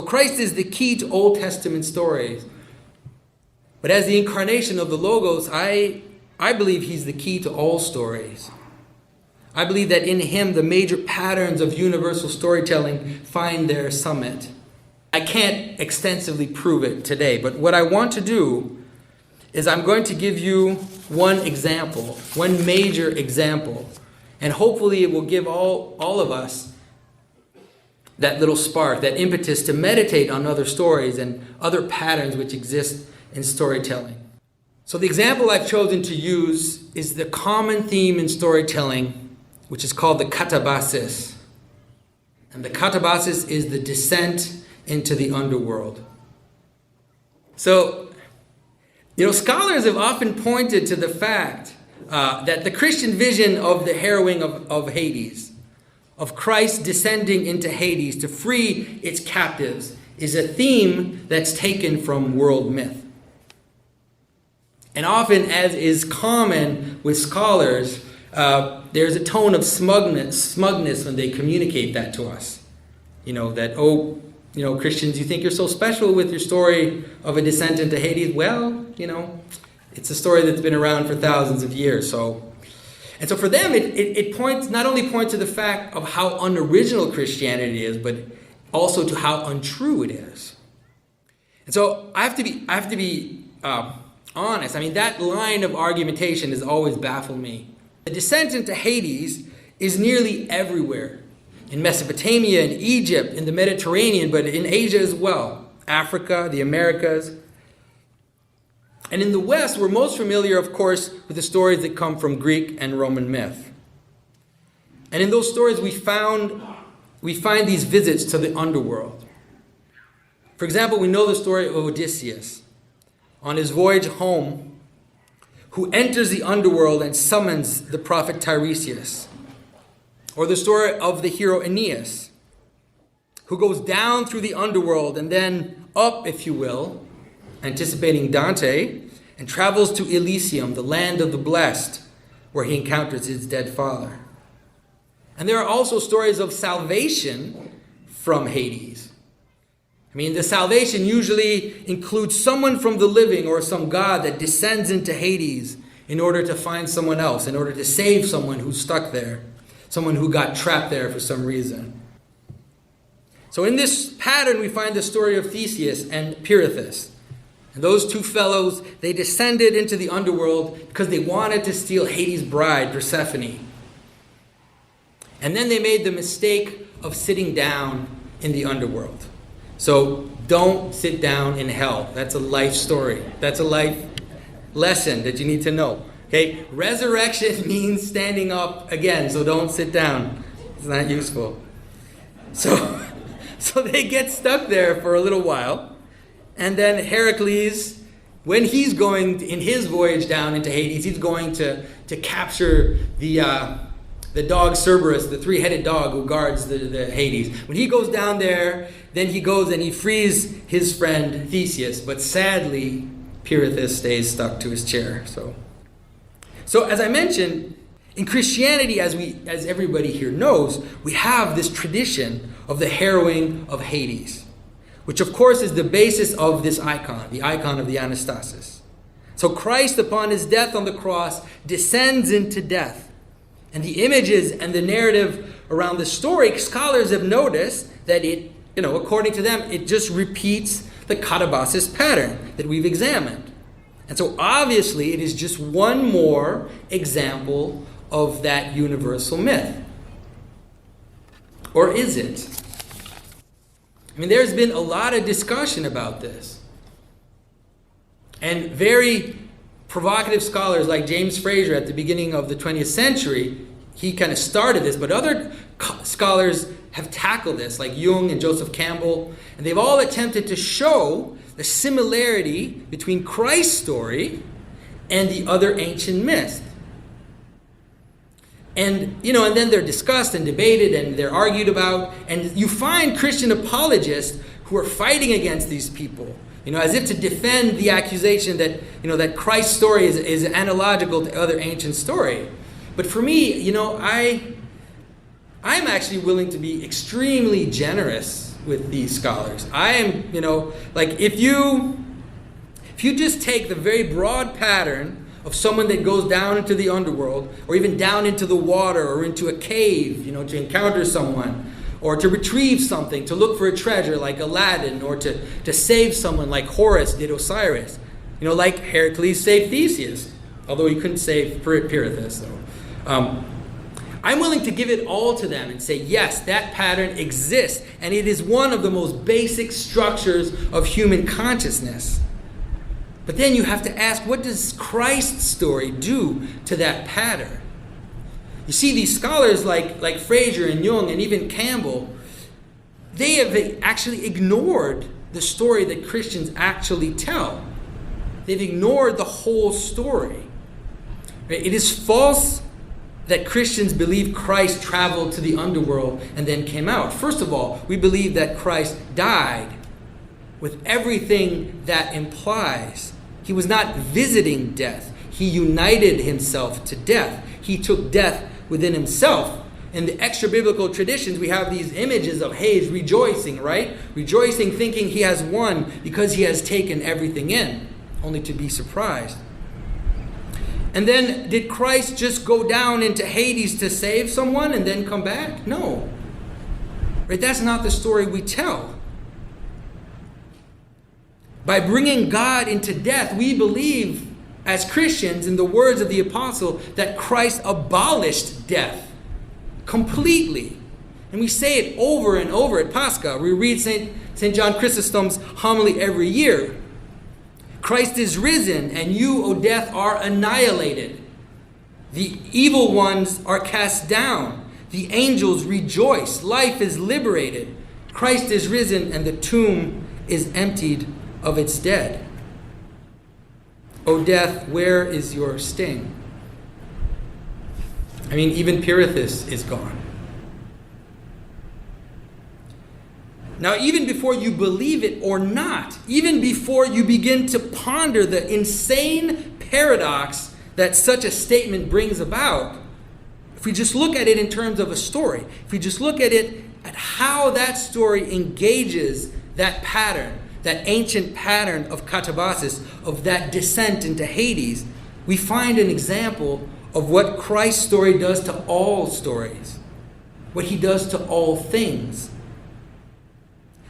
Christ is the key to Old Testament stories. But as the incarnation of the Logos, I believe he's the key to all stories. I believe that in him the major patterns of universal storytelling find their summit. I can't extensively prove it today, but what I want to do is I'm going to give you one example, one major example, and hopefully it will give all of us that little spark, that impetus to meditate on other stories and other patterns which exist in storytelling. So the example I've chosen to use is the common theme in storytelling, which is called the katabasis. And the katabasis is the descent into the underworld. So, scholars have often pointed to the fact that the Christian vision of the harrowing of Hades, of Christ descending into Hades to free its captives, is a theme that's taken from world myth. And often, as is common with scholars, there's a tone of smugness when they communicate that to us. Christians, you think you're so special with your story of a descent into Hades? Well, it's a story that's been around for thousands of years. So for them, it points not only to the fact of how unoriginal Christianity is, but also to how untrue it is. And so I have to be honest. I mean, that line of argumentation has always baffled me. The descent into Hades is nearly everywhere. In Mesopotamia, in Egypt, in the Mediterranean, but in Asia as well. Africa, the Americas. And in the West, we're most familiar, of course, with the stories that come from Greek and Roman myth. And in those stories, we find these visits to the underworld. For example, we know the story of Odysseus on his voyage home, who enters the underworld and summons the prophet Tiresias. Or the story of the hero Aeneas, who goes down through the underworld and then up, if you will, anticipating Dante, and travels to Elysium, the land of the blessed, where he encounters his dead father. And there are also stories of salvation from Hades. I mean, the salvation usually includes someone from the living or some god that descends into Hades in order to find someone else, in order to save someone who's stuck there. Someone who got trapped there for some reason. So in this pattern, we find the story of Theseus and Pirithous. And those two fellows, they descended into the underworld because they wanted to steal Hades' bride, Persephone. And then they made the mistake of sitting down in the underworld. So don't sit down in hell. That's a life story. That's a life lesson that you need to know. Okay, resurrection means standing up again, so don't sit down. It's not useful. So they get stuck there for a little while, and then Heracles, when he's going in his voyage down into Hades, he's going to capture the dog Cerberus, the three-headed dog who guards the Hades. When he goes down there, then he goes and he frees his friend Theseus, but sadly, Pirithous stays stuck to his chair. So as I mentioned, in Christianity, as everybody here knows, we have this tradition of the harrowing of Hades, which of course is the basis of this icon, the icon of the Anastasis. So Christ, upon his death on the cross, descends into death. And the images and the narrative around the story, scholars have noticed that it, according to them, it just repeats the katabasis pattern that we've examined. And so obviously it is just one more example of that universal myth. Or is it? I mean, there's been a lot of discussion about this. And very provocative scholars like James Fraser at the beginning of the 20th century, he kind of started this, but other scholars have tackled this, like Jung and Joseph Campbell, and they've all attempted to show the similarity between Christ's story and the other ancient myths. And, and then they're discussed and debated and they're argued about. And you find Christian apologists who are fighting against these people, as if to defend the accusation that, that Christ's story is analogical to other ancient story. But for me, I'm actually willing to be extremely generous with these scholars. I am, like if you just take the very broad pattern of someone that goes down into the underworld, or even down into the water, or into a cave, to encounter someone, or to retrieve something, to look for a treasure like Aladdin, or to save someone like Horus did Osiris, like Heracles saved Theseus, although he couldn't save Pirithous. I'm willing to give it all to them and say, yes, that pattern exists, and it is one of the most basic structures of human consciousness. But then you have to ask, what does Christ's story do to that pattern? You see, these scholars like Fraser and Jung and even Campbell, they have actually ignored the story that Christians actually tell. They've ignored the whole story. It is false that Christians believe Christ traveled to the underworld and then came out. First of all, we believe that Christ died, with everything that implies. He was not visiting death. He united himself to death. He took death within himself. In the extra-biblical traditions, we have these images of Hades rejoicing, right? Rejoicing, thinking he has won because he has taken everything in, only to be surprised. And then, did Christ just go down into Hades to save someone and then come back? No. Right? That's not the story we tell. By bringing God into death, we believe, as Christians, in the words of the apostle, that Christ abolished death completely. And we say it over and over at Pascha. We read St. John Chrysostom's homily every year. Christ is risen, and you, O death, are annihilated. The evil ones are cast down. The angels rejoice. Life is liberated. Christ is risen, and the tomb is emptied of its dead. O death, where is your sting? Even Pirithous is gone. Now, even before you believe it or not, even before you begin to ponder the insane paradox that such a statement brings about, if we just look at it in terms of a story, if we just look at it at how that story engages that pattern, that ancient pattern of katabasis, of that descent into Hades, we find an example of what Christ's story does to all stories, what he does to all things.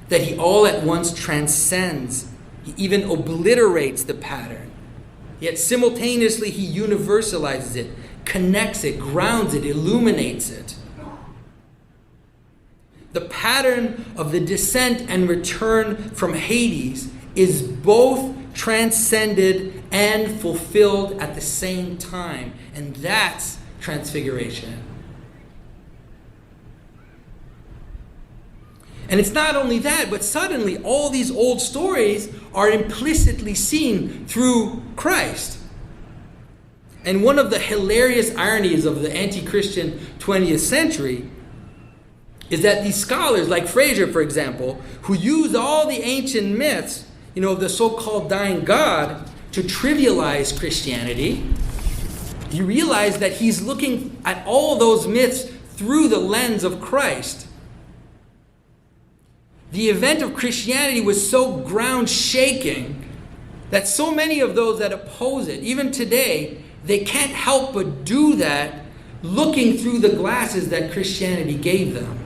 That he all at once transcends. He even obliterates the pattern. Yet simultaneously he universalizes it, connects it, grounds it, illuminates it. The pattern of the descent and return from Hades is both transcended and fulfilled at the same time. And that's transfiguration. And it's not only that, but suddenly all these old stories are implicitly seen through Christ. And one of the hilarious ironies of the anti-Christian 20th century is that these scholars, like Fraser, for example, who use all the ancient myths, of the so-called dying God to trivialize Christianity, you realize that he's looking at all those myths through the lens of Christ. The event of Christianity was so ground-shaking that so many of those that oppose it, even today, they can't help but do that looking through the glasses that Christianity gave them.